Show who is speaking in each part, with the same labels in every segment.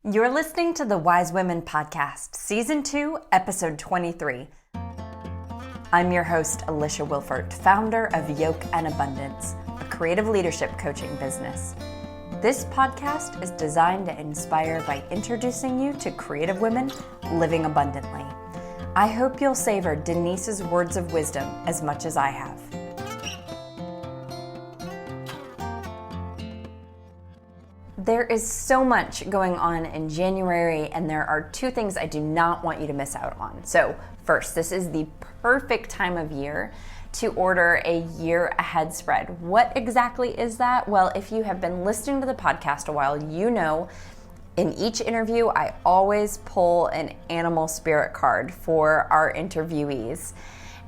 Speaker 1: You're listening to the Wise Women Podcast, Season 2, Episode 23. I'm your host, Alisha Wilfert, founder of Yoke and Abundance, a creative leadership coaching business. This podcast is designed to inspire by introducing you to creative women living abundantly. I hope you'll savor Denise's words of wisdom as much as I have. There is so much going on in January, and there are two things I do not want you to miss out on. So first, this is the perfect time of year to order a year ahead spread. What exactly is that? Well, if you have been listening to the podcast a while, you know in each interview, I always pull an animal spirit card for our interviewees.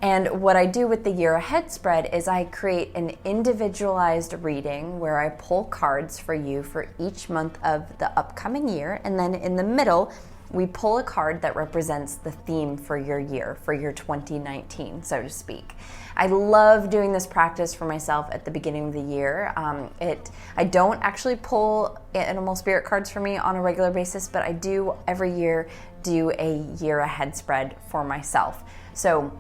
Speaker 1: And what I do with the year ahead spread is I create an individualized reading where I pull cards for you for each month of the upcoming year. And then in the middle, we pull a card that represents the theme for your year, for your 2019, so to speak. I love doing this practice for myself at the beginning of the year. I don't actually pull animal spirit cards for me on a regular basis, but I do every year do a year ahead spread for myself. So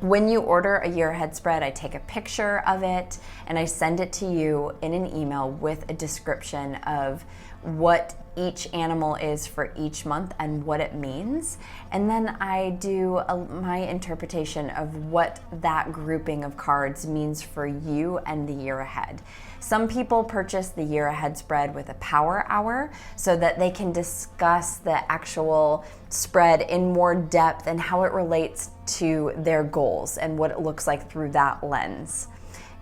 Speaker 1: when you order a year ahead spread, I take a picture of it and I send it to you in an email with a description of what each animal is for each month and what it means. And then I do my interpretation of what that grouping of cards means for you and the year ahead. Some people purchase the year ahead spread with a power hour so that they can discuss the actual spread in more depth and how it relates to their goals and what it looks like through that lens.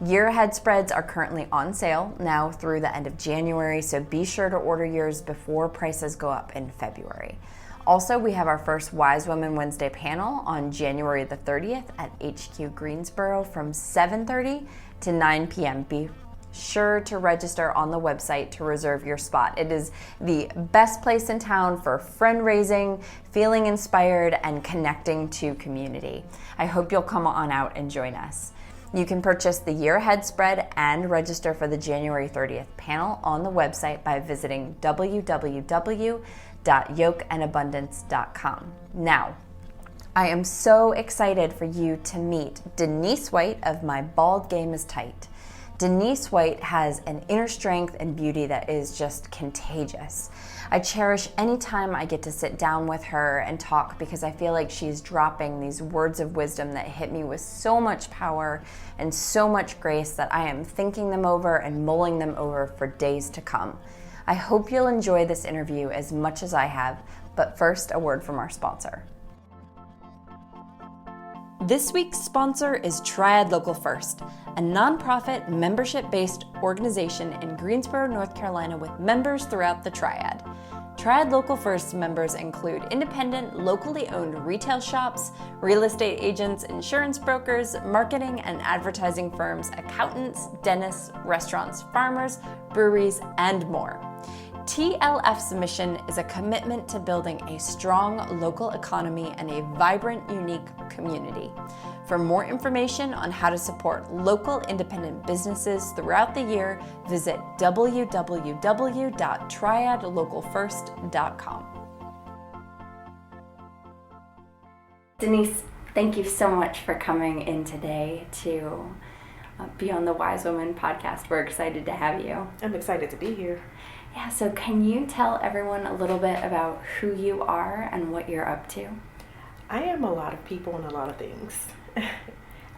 Speaker 1: Year ahead spreads are currently on sale now through the end of January, so be sure to order yours before prices go up in February. Also, we have our first Wise Women Wednesday panel on January the 30th at HQ Greensboro from 7:30 to 9 p.m. Be sure to register on the website to reserve your spot. It is the best place in town for friend raising, feeling inspired, and connecting to community. I hope you'll come on out and join us. You can purchase the year ahead spread and register for the January 30th panel on the website by visiting www.yokeandabundance.com. Now, I am so excited for you to meet Denise White of My Bald Game is Tight. Denise White has an inner strength and beauty that is just contagious. I cherish any time I get to sit down with her and talk because I feel like she's dropping these words of wisdom that hit me with so much power and so much grace that I am thinking them over and mulling them over for days to come. I hope you'll enjoy this interview as much as I have, but first, a word from our sponsor. This week's sponsor is Triad Local First, a nonprofit, membership-based organization in Greensboro, North Carolina with members throughout the Triad. Triad Local First members include independent, locally owned retail shops, real estate agents, insurance brokers, marketing and advertising firms, accountants, dentists, restaurants, farmers, breweries, and more. TLF's mission is a commitment to building a strong local economy and a vibrant, unique community. For more information on how to support local independent businesses throughout the year, visit www.triadlocalfirst.com. Denise, thank you so much for coming in today to be on the Wise Women podcast. We're excited to have you.
Speaker 2: I'm excited to be here.
Speaker 1: Yeah, so can you tell everyone a little bit about who you are and what you're up to?
Speaker 2: I am a lot of people and a lot of things.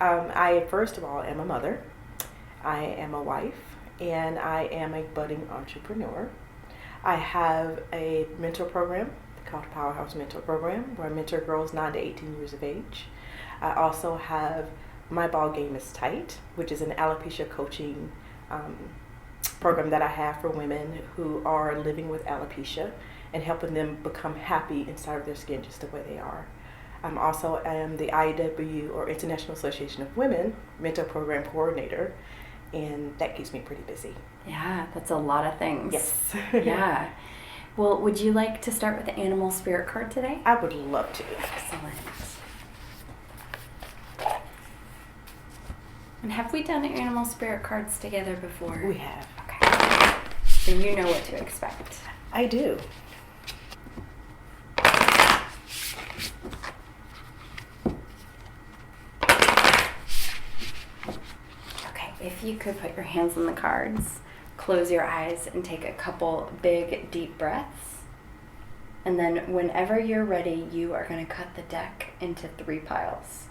Speaker 2: I, first of all, am a mother. I am a wife, and I am a budding entrepreneur. I have a mentor program called Powerhouse Mentor Program, where I mentor girls 9 to 18 years of age. I also have My Bald Game is Tight, which is an alopecia coaching program that I have for women who are living with alopecia and helping them become happy inside of their skin just the way they are. I'm also the IAW, or International Association of Women, mentor program coordinator, and that keeps me pretty busy.
Speaker 1: Yeah, that's a lot of things.
Speaker 2: Yes.
Speaker 1: Yeah. Well, would you like to start with the animal spirit card today?
Speaker 2: I would love to.
Speaker 1: Excellent. And have we done animal spirit cards together before?
Speaker 2: We have.
Speaker 1: Okay. So you know what to expect.
Speaker 2: I do.
Speaker 1: you could put your hands on the cards, close your eyes, and take a couple big, deep breaths. And then whenever you're ready, you are going to cut the deck into 3 piles.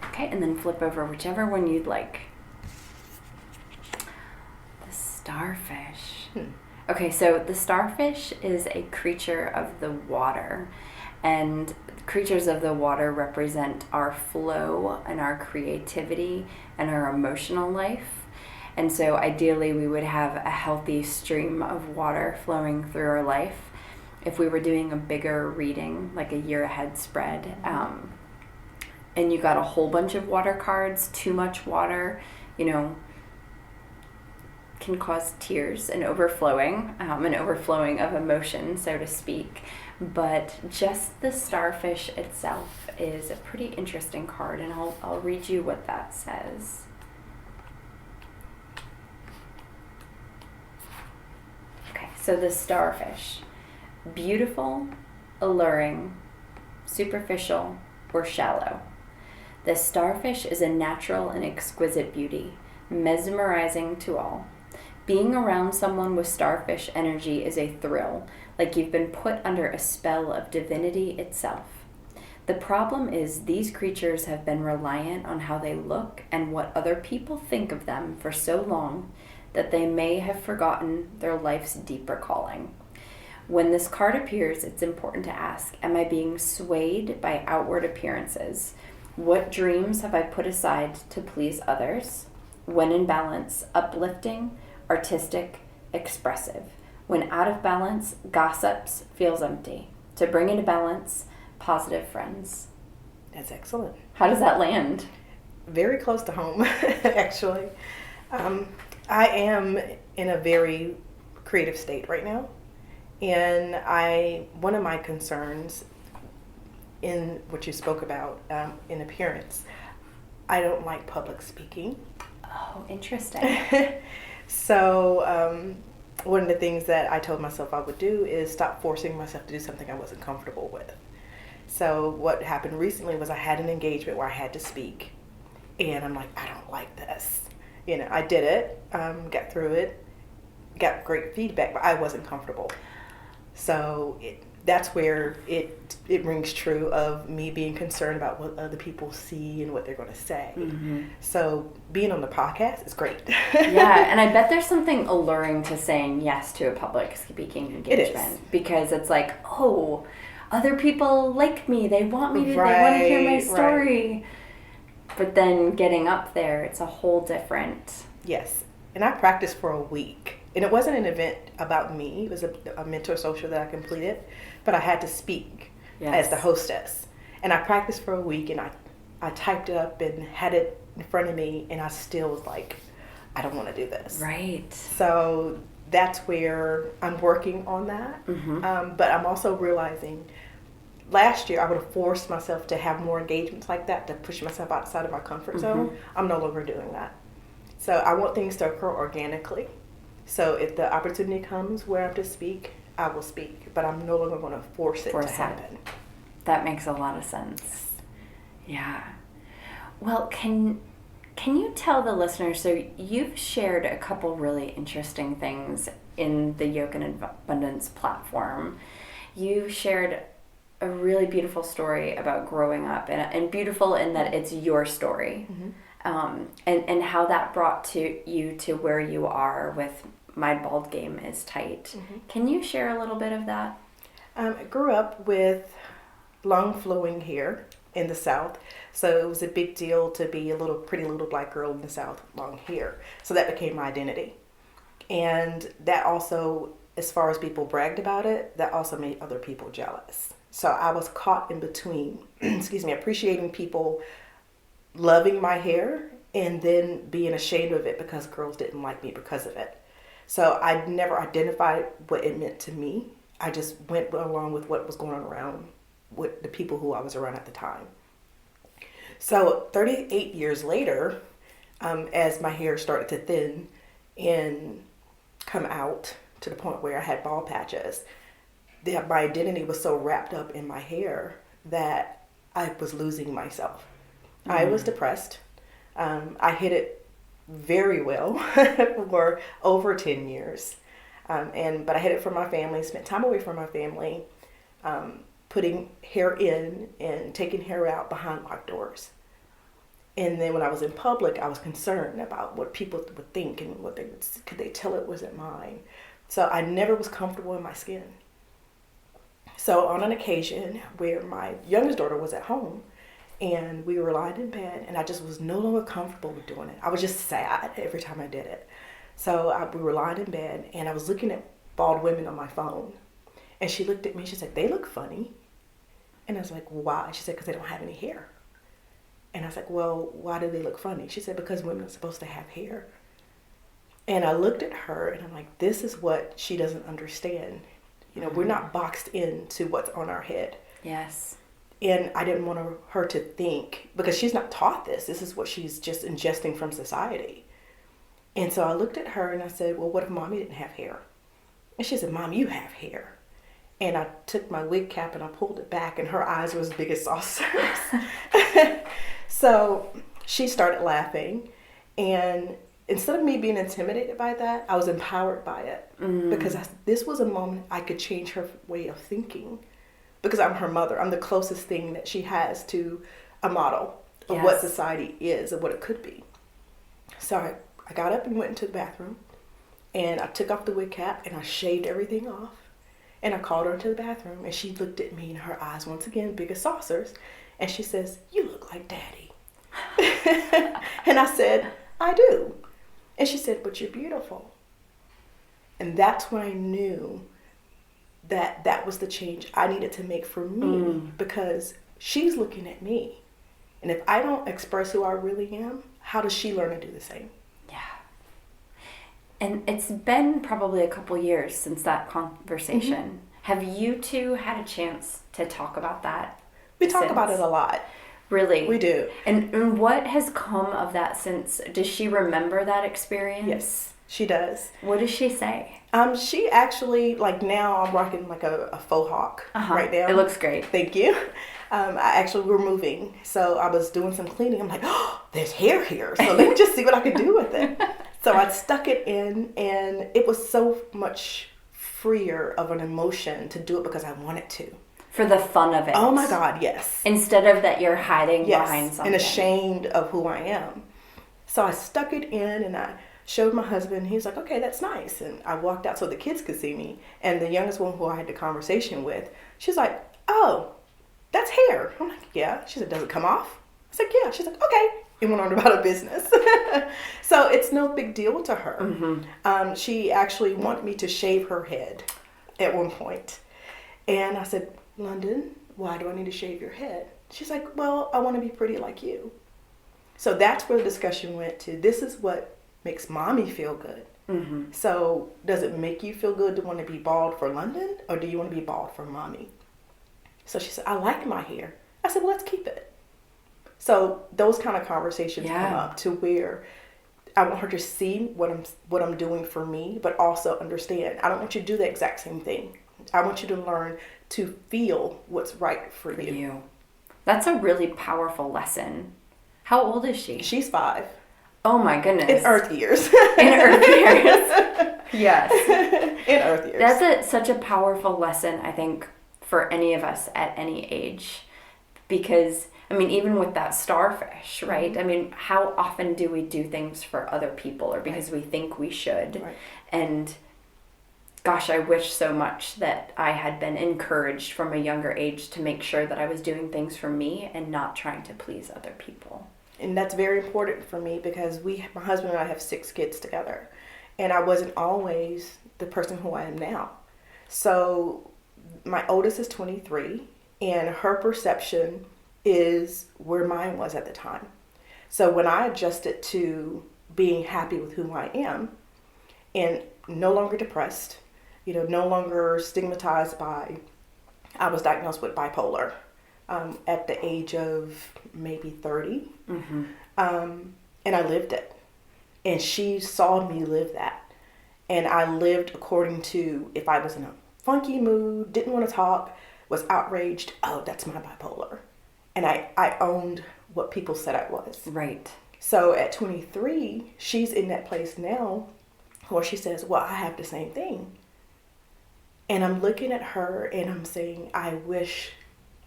Speaker 1: Okay, and then flip over whichever one you'd like. The starfish. Okay, so the starfish is a creature of the water. And creatures of the water represent our flow and our creativity and our emotional life. And so ideally we would have a healthy stream of water flowing through our life. If we were doing a bigger reading, like a year ahead spread, and you got a whole bunch of water cards, too much water, can cause tears and overflowing of emotion, so to speak. But just the starfish itself is a pretty interesting card, and I'll read you what that says. Okay, so the starfish: beautiful, alluring, superficial, or shallow. The starfish is a natural and exquisite beauty, mesmerizing to all. Being around someone with starfish energy is a thrill, like you've been put under a spell of divinity itself. The problem is these creatures have been reliant on how they look and what other people think of them for so long that they may have forgotten their life's deeper calling. When this card appears, it's important to ask, am I being swayed by outward appearances? What dreams have I put aside to please others? When in balance, uplifting, artistic, expressive. When out of balance, gossips, feels empty. To bring into balance, positive friends.
Speaker 2: That's excellent.
Speaker 1: How does that land?
Speaker 2: Very close to home, actually. I am in a very creative state right now. And one of my concerns in what you spoke about, in appearance, I don't like public speaking.
Speaker 1: Oh, interesting.
Speaker 2: So one of the things that I told myself I would do is stop forcing myself to do something I wasn't comfortable with. So what happened recently was I had an engagement where I had to speak, and I'm like, I don't like this. I did it, got through it, got great feedback, but I wasn't comfortable. So that's where it rings true of me being concerned about what other people see and what they're going to say. Mm-hmm. So being on the podcast is great.
Speaker 1: Yeah, and I bet there's something alluring to saying yes to a public speaking engagement. Because it's like, oh, other people like me. They want me to. Right, they want to hear my story. Right. But then getting up there, it's a whole different.
Speaker 2: Yes, and I practiced for a week. And it wasn't an event about me. It was a mentor social that I completed. But I had to speak as the hostess. And I practiced for a week, and I typed it up and had it in front of me, and I still was like, I don't want to do this.
Speaker 1: Right.
Speaker 2: So that's where I'm working on that. Mm-hmm. But I'm also realizing last year I would have forced myself to have more engagements like that, to push myself outside of my comfort zone. I'm no longer doing that. So I want things to occur organically. So if the opportunity comes where I'm to speak, I will speak, but I'm no longer going to force it to happen.
Speaker 1: That makes a lot of sense. Yeah. Well, can you tell the listeners, so you've shared a couple really interesting things in the Yoke and Abundance platform. You shared a really beautiful story about growing up, and beautiful in that it's your story. Mm-hmm. And how that brought you to where you are with My Bald Game is Tight. Mm-hmm. Can you share a little bit of that?
Speaker 2: I grew up with long flowing hair in the South, so it was a big deal to be a pretty little black girl in the South, long hair. So that became my identity. And that also, as far as people bragged about it, that also made other people jealous. So I was caught in between, appreciating people loving my hair and then being ashamed of it because girls didn't like me because of it. So I never identified what it meant to me. I just went along with what was going on around with the people who I was around at the time. So 38 years later, as my hair started to thin and come out to the point where I had bald patches, my identity was so wrapped up in my hair that I was losing myself. I was depressed. I hid it very well for over 10 years. But I hid it from my family, spent time away from my family, putting hair in and taking hair out behind locked doors. And then when I was in public, I was concerned about what people would think and what could they tell it wasn't mine. So I never was comfortable in my skin. So on an occasion where my youngest daughter was at home and we were lying in bed and I just was no longer comfortable with doing it. I was just sad every time I did it. So we were lying in bed and I was looking at bald women on my phone. And she looked at me, she said, "They look funny." And I was like, "Why?" She said, "Because they don't have any hair." And I was like, "Well, why do they look funny?" She said, "Because women are supposed to have hair." And I looked at her and I'm like, this is what she doesn't understand. We're not boxed into what's on our head.
Speaker 1: Yes.
Speaker 2: And I didn't want her to think, because she's not taught this. This is what she's just ingesting from society. And so I looked at her and I said, "Well, what if Mommy didn't have hair?" And she said, "Mom, you have hair." And I took my wig cap and I pulled it back and her eyes were as big as saucers. So she started laughing, and instead of me being intimidated by that, I was empowered by it, because this was a moment I could change her way of thinking, because I'm her mother. I'm the closest thing that she has to a model of what society is and what it could be. So I got up and went into the bathroom, and I took off the wig cap and I shaved everything off, and I called her into the bathroom, and she looked at me and her eyes once again big as saucers, and she says, "You look like Daddy." And I said, "I do." And she said, "But you're beautiful." And that's when I knew that that was the change I needed to make for me, because she's looking at me. And if I don't express who I really am, how does she learn to do the same?
Speaker 1: Yeah. And it's been probably a couple years since that conversation. Have you two had a chance to talk about that?
Speaker 2: We talk about it a lot.
Speaker 1: Really?
Speaker 2: We do.
Speaker 1: And what has come of that since? Does she remember that experience?
Speaker 2: Yes, she does.
Speaker 1: What does she say?
Speaker 2: She actually, like, now I'm rocking like a faux hawk right now.
Speaker 1: It looks great.
Speaker 2: Thank you. We're moving. So I was doing some cleaning. I'm like, "Oh, there's hair here. So let me just see what I can do with it." So I stuck it in, and it was so much freer of an emotion to do it because I wanted to.
Speaker 1: For the fun of it.
Speaker 2: Oh my God, yes.
Speaker 1: Instead of that you're hiding behind something.
Speaker 2: And ashamed of who I am. So I stuck it in and I showed my husband. He was like, "Okay, that's nice." And I walked out so the kids could see me. And the youngest one who I had the conversation with, she's like, "Oh, that's hair." I'm like, "Yeah." She said, "Does it come off?" I said, "Yeah." She's like, "Okay." And went on about her business. So it's no big deal to her. She actually wanted me to shave her head at one point. And I said, "London, why do I need to shave your head?" She's like, "Well, I want to be pretty like you." So that's where the discussion went to. This is what makes Mommy feel good. So does it make you feel good to want to be bald for London, or do you want to be bald for Mommy? So she said, "I like my hair." I said, "Well, let's keep it." So those kind of conversations come up to where I want her to see what I'm doing for me, but also understand I don't want you to do the exact same thing. I want you to learn to feel what's right for you.
Speaker 1: That's a really powerful lesson. How old is she?
Speaker 2: She's 5.
Speaker 1: Oh my goodness.
Speaker 2: In Earth years.
Speaker 1: In Earth years. Yes.
Speaker 2: In Earth years.
Speaker 1: That's such a powerful lesson, I think, for any of us at any age. Because, I mean, even with that starfish, right? I mean, how often do we do things for other people or because we think we should?
Speaker 2: Right.
Speaker 1: And gosh, I wish so much that I had been encouraged from a younger age to make sure that I was doing things for me and not trying to please other people.
Speaker 2: And that's very important for me because my husband and I have 6 kids together. And I wasn't always the person who I am now. So my oldest is 23, and her perception is where mine was at the time. So when I adjusted to being happy with who I am and no longer depressed, no longer stigmatized by, I was diagnosed with bipolar at the age of maybe 30. And I lived it. And she saw me live that. And I lived according to, if I was in a funky mood, didn't want to talk, was outraged, oh, that's my bipolar. And I owned what people said I was.
Speaker 1: Right.
Speaker 2: So at 23, she's in that place now where she says, well, I have the same thing. And I'm looking at her and I'm saying, I wish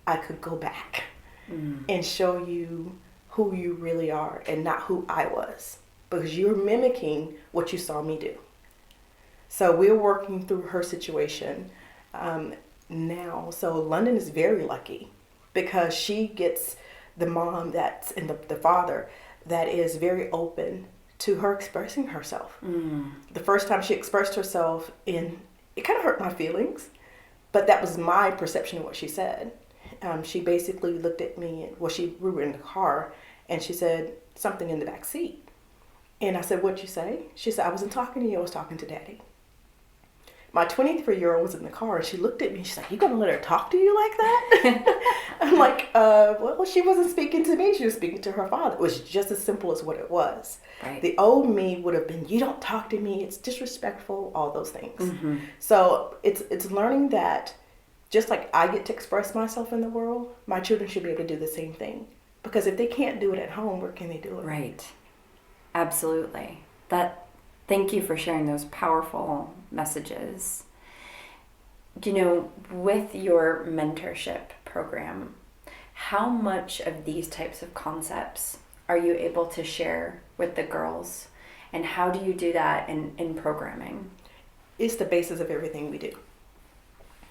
Speaker 2: I could go back and show you who you really are and not who I was, because you're mimicking what you saw me do. So we're working through her situation now. So London is very lucky because she gets the mom that's and the father that is very open to her expressing herself. The first time she expressed herself, it kind of hurt my feelings, but that was my perception of what she said. She basically looked at me, we were in the car, and she said something in the back seat. And I said, what'd you say? She said, I wasn't talking to you, I was talking to Daddy. My 23-year-old was in the car, and she looked at me, and she's like, you gonna let her talk to you like that? I'm like, well, she wasn't speaking to me, she was speaking to her father. It was just as simple as what it was.
Speaker 1: Right.
Speaker 2: The old me would have been, you don't talk to me, it's disrespectful, all those things. So it's learning that just like I get to express myself in the world, my children should be able to do the same thing. Because if they can't do it at home, where can they do it?
Speaker 1: Right. Absolutely. Thank you for sharing those powerful messages. With your mentorship program, how much of these types of concepts are you able to share with the girls? And how do you do that in programming?
Speaker 2: It's the basis of everything we do.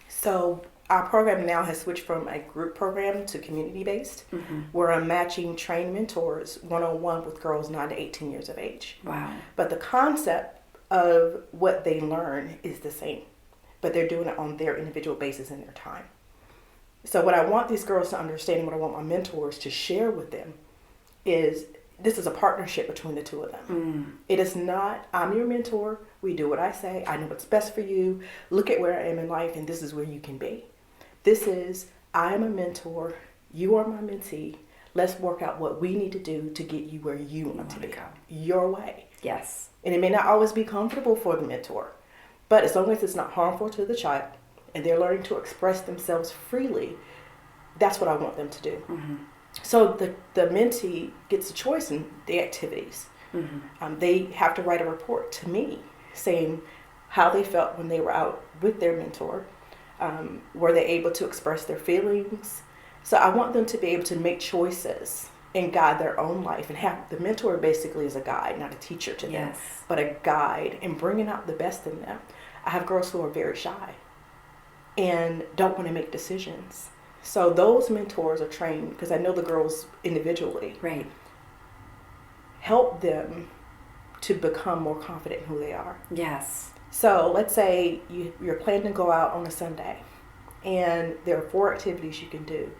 Speaker 2: So our program now has switched from a group program to community-based, where I'm matching trained mentors one-on-one with girls 9 to 18 years of age.
Speaker 1: Wow.
Speaker 2: But the concept of what they learn is the same, but they're doing it on their individual basis in their time. So what I want these girls to understand, and what I want my mentors to share with them, is this is a partnership between the two of them. It is not, I'm your mentor, we do what I say, I know what's best for you, look at where I am in life, and this is where you can be. This is, I am a mentor, you are my mentee, let's work out what we need to do to get you where you want to be.
Speaker 1: Go.
Speaker 2: Your way.
Speaker 1: Yes.
Speaker 2: And it may not always be comfortable for the mentor, but as long as it's not harmful to the child, and they're learning to express themselves freely, that's what I want them to do. So the mentee gets a choice in the activities. They have to write a report to me saying how they felt when they were out with their mentor. Were they able to express their feelings? So I want them to be able to make choices and guide their own life, and have the mentor basically is a guide, not a teacher to them, but a guide, and bringing out the best in them. I have girls who are very shy and don't want to make decisions. So those mentors are trained, because I know the girls individually.
Speaker 1: Right.
Speaker 2: Help them to become more confident in who they are.
Speaker 1: Yes.
Speaker 2: So let's say you're planning to go out on a Sunday, and there are 4 activities you can do.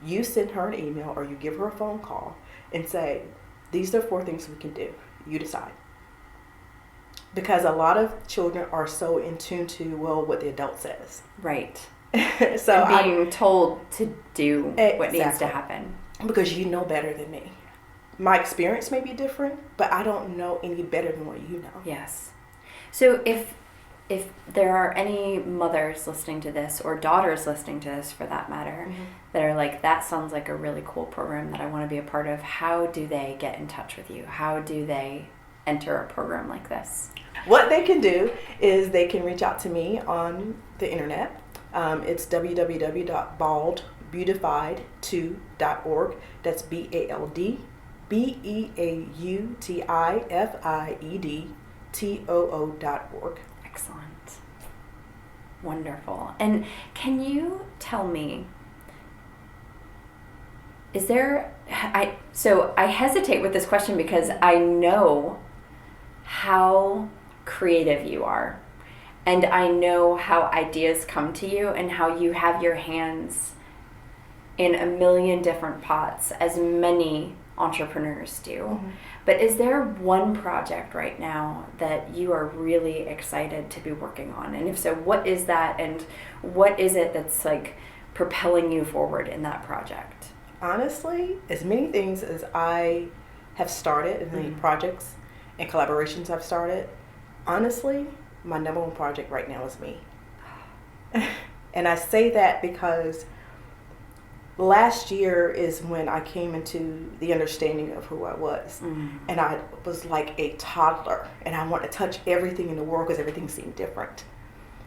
Speaker 2: You send her an email or you give her a phone call and say, these are 4 things we can do. You decide. Because a lot of children are so in tune to, what the adult says.
Speaker 1: Right.
Speaker 2: So
Speaker 1: and being told to do what needs to happen.
Speaker 2: Because you know better than me. My experience may be different, but I don't know any better than what you know.
Speaker 1: Yes. So if there are any mothers listening to this, or daughters listening to this for that matter, that are like, that sounds like a really cool program that I want to be a part of, how do they get in touch with you? How do they enter a program like this?
Speaker 2: What they can do is they can reach out to me on the internet. It's www.baldbeautified2.org. That's BALDBEAUTIFIED.org.
Speaker 1: Excellent. Wonderful. And can you tell me, so I hesitate with this question because I know how creative you are, and I know how ideas come to you, and how you have your hands in a million different pots, as many entrepreneurs do. But is there one project right now that you are really excited to be working on? And if so, what is that, and what is it that's like propelling you forward in that project?
Speaker 2: Honestly, as many things as I have started, and many projects and collaborations I've started, honestly, my number one project right now is me. And I say that because last year is when I came into the understanding of who I was. And I was like a toddler, and I wanted to touch everything in the world because everything seemed different.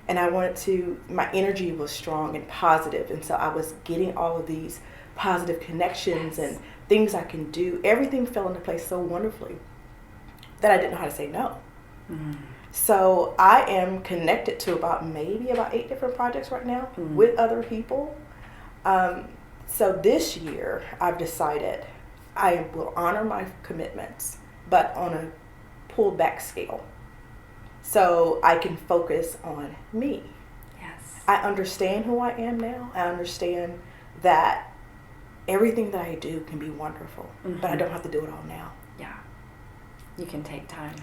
Speaker 2: And I wanted to, my energy was strong and positive, and so I was getting all of these positive connections and things I can do. Everything fell into place so wonderfully that I didn't know how to say no. So I am connected to about 8 different projects right now with other people. So this year I've decided I will honor my commitments, but on a pulled back scale, so I can focus on me.
Speaker 1: Yes.
Speaker 2: I understand who I am now. I understand that everything that I do can be wonderful, but I don't have to do it all now.
Speaker 1: Yeah. You can take time.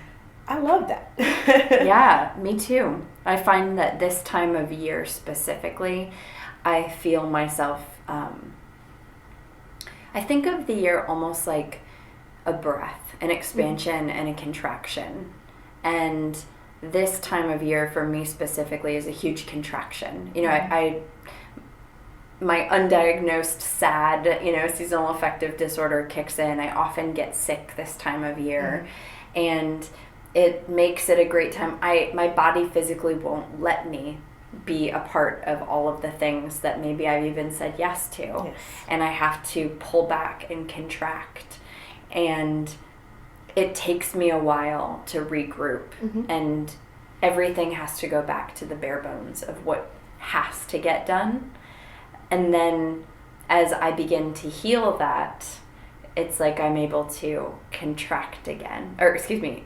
Speaker 2: I love that.
Speaker 1: Yeah, me too. I find that this time of year specifically, I feel myself, I think of the year almost like a breath, an expansion and a contraction. And this time of year for me specifically is a huge contraction. You know, I my undiagnosed SAD, seasonal affective disorder kicks in. I often get sick this time of year, and it makes it a great time. My body physically won't let me be a part of all of the things that maybe I've even said yes to.
Speaker 2: Yes.
Speaker 1: And I have to pull back and contract. And it takes me a while to regroup. And everything has to go back to the bare bones of what has to get done. And then as I begin to heal that, it's like I'm able to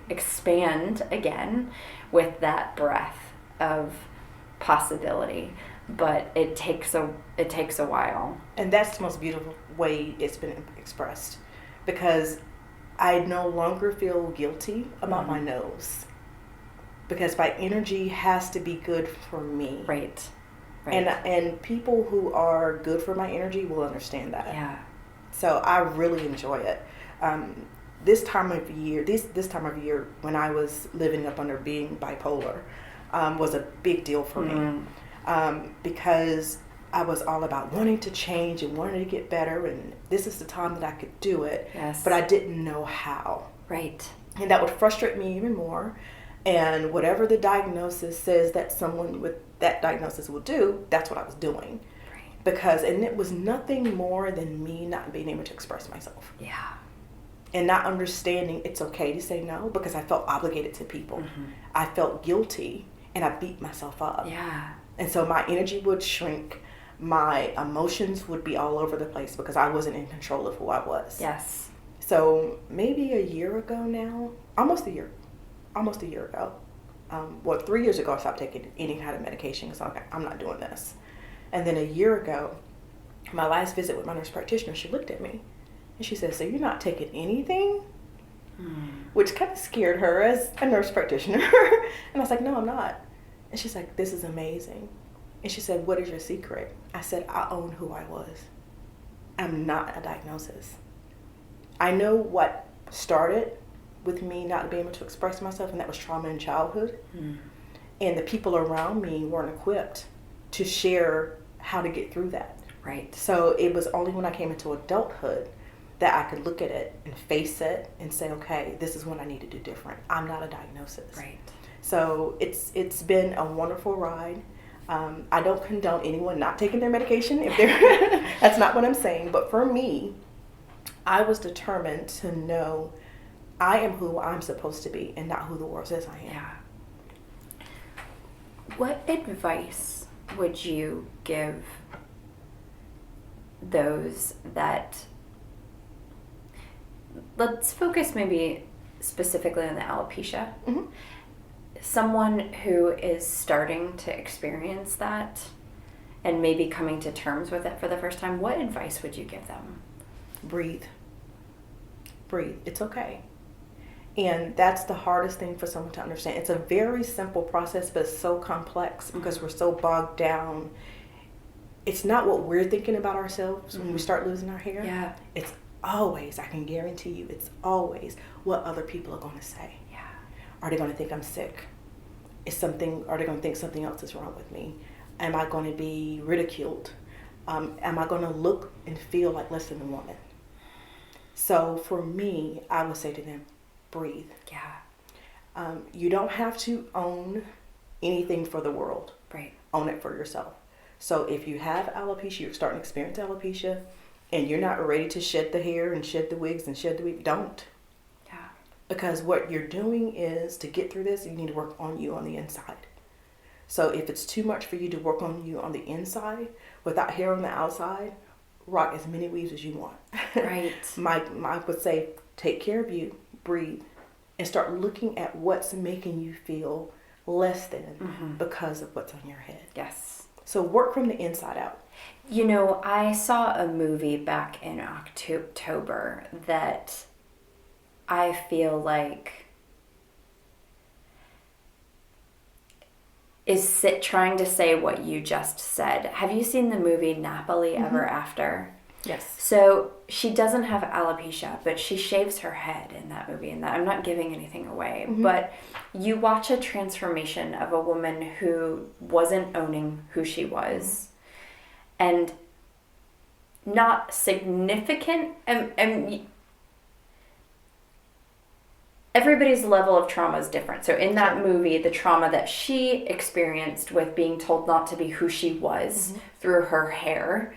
Speaker 1: expand again with that breath of possibility. But it takes a while. And
Speaker 2: that's the most beautiful way it's been expressed, because I no longer feel guilty about my nose, because my energy has to be good for me.
Speaker 1: Right.
Speaker 2: And people who are good for my energy will understand that.
Speaker 1: Yeah.
Speaker 2: So I really enjoy it. This time of year, when I was living up under being bipolar, was a big deal for me, because I was all about wanting to change and wanting to get better, and this is the time that I could do it.
Speaker 1: Yes.
Speaker 2: But I didn't know how.
Speaker 1: Right.
Speaker 2: And that would frustrate me even more. And whatever the diagnosis says that someone with that diagnosis will do, that's what I was doing.
Speaker 1: Right.
Speaker 2: And it was nothing more than me not being able to express myself.
Speaker 1: Yeah.
Speaker 2: And not understanding it's okay to say no, because I felt obligated to people. I felt guilty, and I beat myself up.
Speaker 1: Yeah.
Speaker 2: And so my energy would shrink. My emotions would be all over the place because I wasn't in control of who I was.
Speaker 1: Yes.
Speaker 2: So maybe a year ago now, almost a year ago, 3 years ago I stopped taking any kind of medication because I'm not doing this. And then a year ago, my last visit with my nurse practitioner, she looked at me and she said, "So you're not taking anything?" Which kind of scared her as a nurse practitioner. And I was like, "No, I'm not." And she's like, "This is amazing." And she said, "What is your secret?" I said, "I own who I was. I'm not a diagnosis. I know what started with me not being able to express myself, and that was trauma in childhood. And the people around me weren't equipped to share how to get through that."
Speaker 1: Right.
Speaker 2: So it was only when I came into adulthood that I could look at it and face it and say, okay, this is what I need to do different. I'm not a diagnosis.
Speaker 1: Right.
Speaker 2: So it's been a wonderful ride. I don't condone anyone not taking their medication if they're that's not what I'm saying. But for me, I was determined to know I am who I'm supposed to be and not who the world says I am.
Speaker 1: Yeah. What advice would you give those that, let's focus maybe specifically on the alopecia, someone who is starting to experience that and maybe coming to terms with it for the first time, what advice would you give them?
Speaker 2: Breathe. It's okay. And that's the hardest thing for someone to understand. It's a very simple process, but it's so complex because we're so bogged down. It's not what we're thinking about ourselves when we start losing our hair.
Speaker 1: Yeah.
Speaker 2: It's always, I can guarantee you, it's always what other people are going to say.
Speaker 1: Yeah.
Speaker 2: Are they going to think I'm sick? Are they going to think something else is wrong with me? Am I going to be ridiculed? Am I going to look and feel like less than a woman? So for me, I would say to them, breathe.
Speaker 1: Yeah.
Speaker 2: You don't have to own anything for the world.
Speaker 1: Right.
Speaker 2: Own it for yourself. So if you have alopecia, you're starting to experience alopecia, and you're not ready to shed the hair and shed the wigs and shed the wig, don't.
Speaker 1: Yeah.
Speaker 2: Because what you're doing is, to get through this, you need to work on you on the inside. So if it's too much for you to work on you on the inside without hair on the outside, rock as many weaves as you want.
Speaker 1: Right.
Speaker 2: I would say, take care of you, breathe, and start looking at what's making you feel less than because of what's on your head.
Speaker 1: Yes.
Speaker 2: So work from the inside out.
Speaker 1: You know, I saw a movie back in October that I feel like is trying to say what you just said. Have you seen the movie Napoli Ever After?
Speaker 2: Yes.
Speaker 1: So she doesn't have alopecia, but she shaves her head in that movie. And that, I'm not giving anything away, but you watch a transformation of a woman who wasn't owning who she was, and not significant. And everybody's level of trauma is different. So in that movie, the trauma that she experienced with being told not to be who she was through her hair,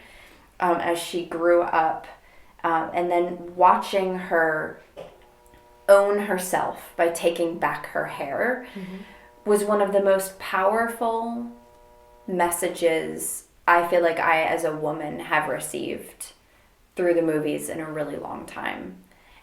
Speaker 1: as she grew up, and then watching her own herself by taking back her hair was one of the most powerful messages I feel like I as a woman have received through the movies in a really long time.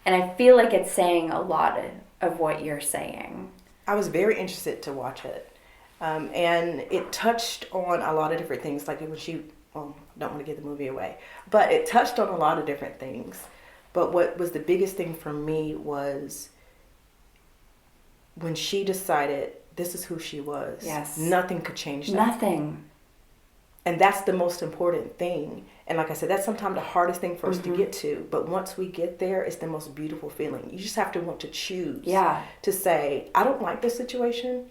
Speaker 1: And I feel like it's saying a lot of what you're saying.
Speaker 2: I was very interested to watch it. And it touched on a lot of different things, like when she, well, I don't want to give the movie away, but it touched on a lot of different things. But what was the biggest thing for me was when she decided this is who she was.
Speaker 1: Yes.
Speaker 2: Nothing could change that.
Speaker 1: Nothing.
Speaker 2: And that's the most important thing. And like I said, that's sometimes the hardest thing for us to get to. But once we get there, it's the most beautiful feeling. You just have to want to choose to say, I don't like this situation.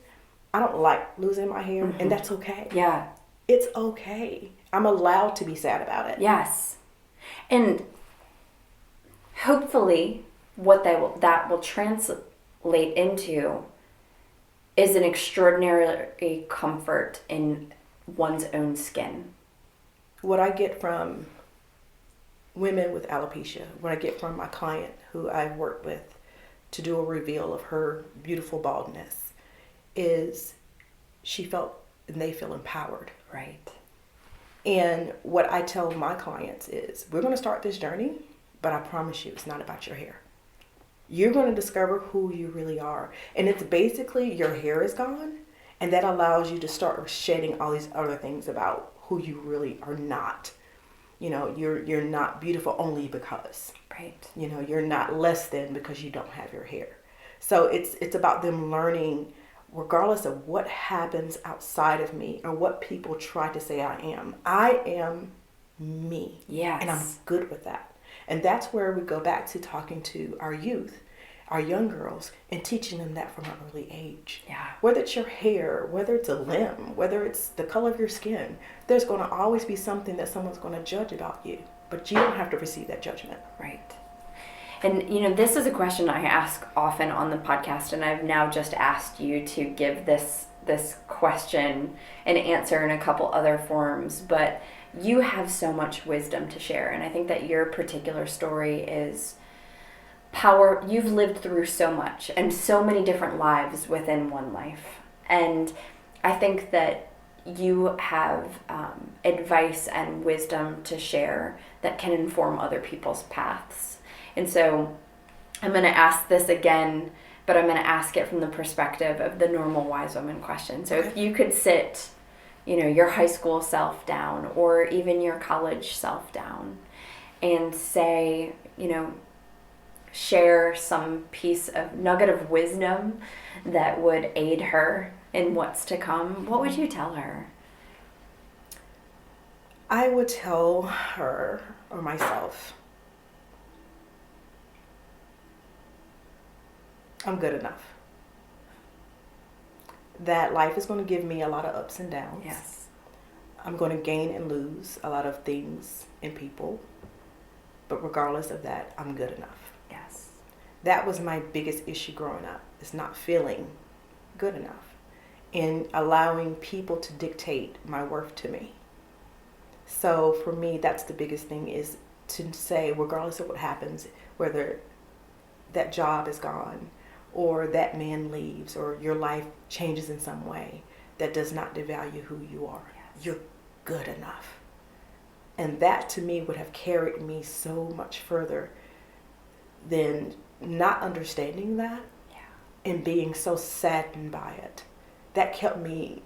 Speaker 2: I don't like losing my hair. And that's okay.
Speaker 1: Yeah.
Speaker 2: It's okay. I'm allowed to be sad about it.
Speaker 1: Yes. And hopefully what that will translate into is an extraordinary comfort in one's own skin.
Speaker 2: What I get from women with alopecia, what I get from my client who I work with to do a reveal of her beautiful baldness, is she felt and they feel empowered.
Speaker 1: Right.
Speaker 2: And what I tell my clients is, we're going to start this journey, but I promise you it's not about your hair. You're going to discover who you really are. And it's basically your hair is gone, and that allows you to start shedding all these other things about who you really are not. You know, you're not beautiful only because.
Speaker 1: Right.
Speaker 2: You know, you're not less than because you don't have your hair. So it's about them learning, regardless of what happens outside of me or what people try to say I am me.
Speaker 1: Yes.
Speaker 2: And I'm good with that. And that's where we go back to talking to our youth, our young girls, and teaching them that from an early age.
Speaker 1: Yeah.
Speaker 2: Whether it's your hair, whether it's a limb, whether it's the color of your skin, there's going to always be something that someone's going to judge about you. But you don't have to receive that judgment.
Speaker 1: Right. And, you know, this is a question I ask often on the podcast, and I've now just asked you to give this question and answer in a couple other forms, but you have so much wisdom to share, and I think that your particular story is power. You've lived through so much and so many different lives within one life, and I think that you have advice and wisdom to share that can inform other people's paths. And so I'm going to ask this again, but I'm going to ask it from the perspective of the normal wise woman question. So if you could sit, you know, your high school self down, or even your college self down, and say, you know, share some piece of nugget of wisdom that would aid her in what's to come, what would you tell her?
Speaker 2: I would tell her, or myself, I'm good enough. That life is going to give me a lot of ups and downs.
Speaker 1: Yes.
Speaker 2: I'm going to gain and lose a lot of things and people. But regardless of that, I'm good enough.
Speaker 1: Yes.
Speaker 2: That was my biggest issue growing up, is not feeling good enough and allowing people to dictate my worth to me. So for me, that's the biggest thing, is to say, regardless of what happens, whether that job is gone or that man leaves or your life changes in some way, that does not devalue who you are. Yes. You're good enough. And that to me would have carried me so much further than not understanding that. Yeah. And being so saddened by it. That kept me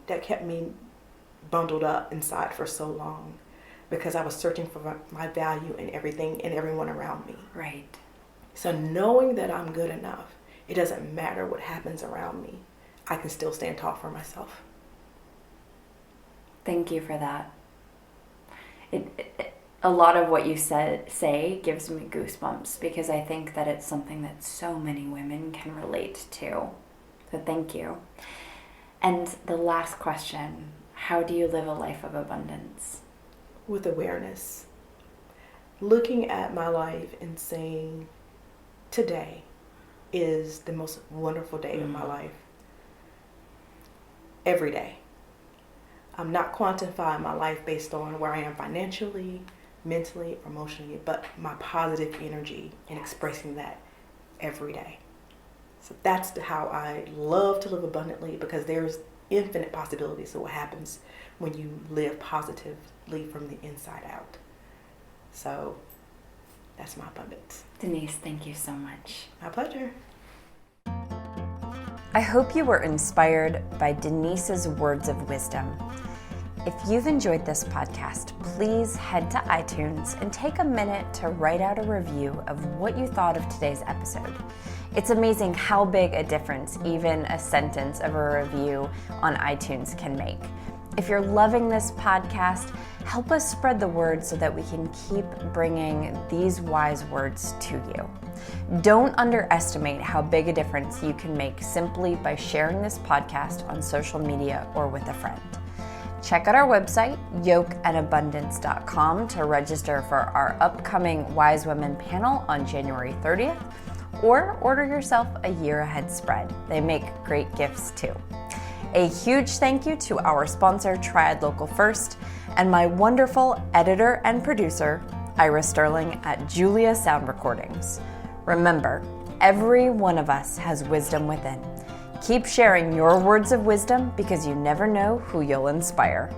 Speaker 2: bundled up inside for so long, because I was searching for my value in everything and everyone around me.
Speaker 1: Right.
Speaker 2: So knowing that I'm good enough, it doesn't matter what happens around me. I can still stand tall for myself.
Speaker 1: Thank you for that. A lot of what you say gives me goosebumps, because I think that it's something that so many women can relate to. So thank you. And the last question, how do you live a life of abundance?
Speaker 2: With awareness. Looking at my life and saying, today is the most wonderful day of my life. Every day. I'm not quantifying my life based on where I am financially, mentally, or emotionally, but my positive energy and expressing that every day. So that's how I love to live abundantly, because there's infinite possibilities of what happens when you live positively from the inside out. So that's my abundance.
Speaker 1: Denise, thank you so much.
Speaker 2: My pleasure.
Speaker 1: I hope you were inspired by Denise's words of wisdom. If you've enjoyed this podcast, please head to iTunes and take a minute to write out a review of what you thought of today's episode. It's amazing how big a difference even a sentence of a review on iTunes can make. If you're loving this podcast, help us spread the word so that we can keep bringing these wise words to you. Don't underestimate how big a difference you can make simply by sharing this podcast on social media or with a friend. Check out our website, yokeandabundance.com, to register for our upcoming Wise Women panel on January 30th, or order yourself a year ahead spread. They make great gifts too. A huge thank you to our sponsor, Triad Local First, and my wonderful editor and producer, Ira Sterling at Julia Sound Recordings. Remember, every one of us has wisdom within. Keep sharing your words of wisdom, because you never know who you'll inspire.